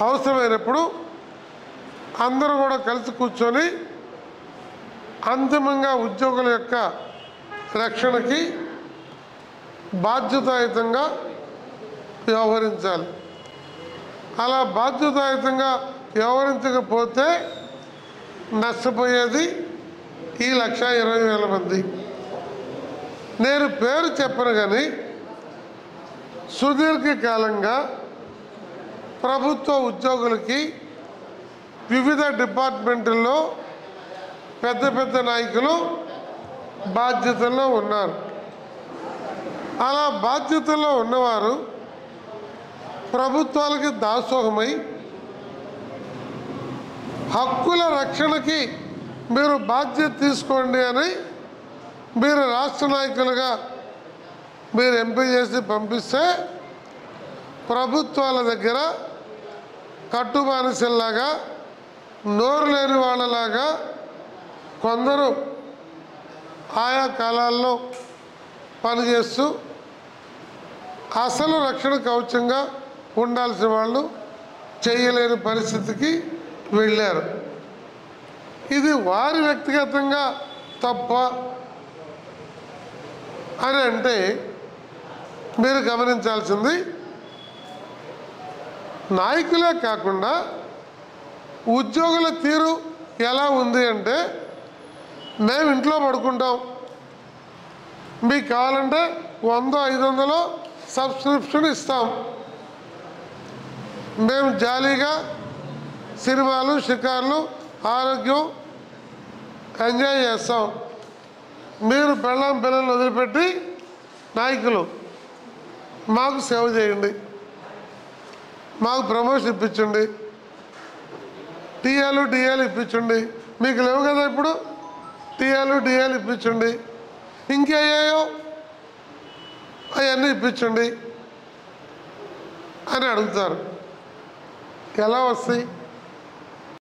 అవసరమైనప్పుడు అందరూ కూడా కలిసి కూర్చొని అంతిమంగా ఉద్యోగుల యొక్క రక్షణకి బాధ్యతాయుతంగా వ్యవహరించాలి. అలా బాధ్యతాయుతంగా వ్యవహరించకపోతే నష్టపోయేది ఈ 1,20,000 మంది. నేను పేరు చెప్పను కానీ సుదీర్ఘకాలంగా ప్రభుత్వ ఉద్యోగులకి వివిధ డిపార్ట్మెంట్ల్లో పెద్ద పెద్ద నాయకులు బాధ్యతల్లో ఉన్నారు. అలా బాధ్యతల్లో ఉన్నవారు ప్రభుత్వాలకి దాసోహమై హక్కుల రక్షణకి మీరు బాధ్యత తీసుకోండి అని మీరు రాష్ట్ర నాయకులుగా మీరు ఎంపిక చేసి పంపిస్తే ప్రభుత్వాల దగ్గర కట్టుబానిసల్లాగా నోరు లేని వాళ్ళలాగా కొందరు ఆయా కాలాల్లో పనిచేస్తూ అసలు రక్షణ కవచంగా ఉండాల్సిన వాళ్ళు చేయలేని పరిస్థితికి వెళ్ళారు. ఇది వారి వ్యక్తిగతంగా తప్ప అని అంటే మీరు గమనించాల్సింది నాయకులే కాకుండా ఉద్యోగుల తీరు ఎలా ఉంది అంటే మేము ఇంట్లో పడుకుంటాం, మీకు కావాలంటే 100-500 సబ్స్క్రిప్షన్ ఇస్తాం, మేము జాలీగా సినిమాలు షికార్లు ఆరోగ్యం ఎంజాయ్ చేస్తాం, మీరు పెళ్ళాం పిల్లలు వదిలిపెట్టి నాయకులు మాకు సేవ చేయండి, మాకు ప్రమోషన్ ఇప్పించండి, టీఏలు ఇప్పించండి, మీకు లేవు కదా ఇప్పుడు టీఏలు ఇప్పించండి, ఇంకేయో అవన్నీ ఇప్పించండి అని అడుగుతారు. ఎలా వస్తాయి?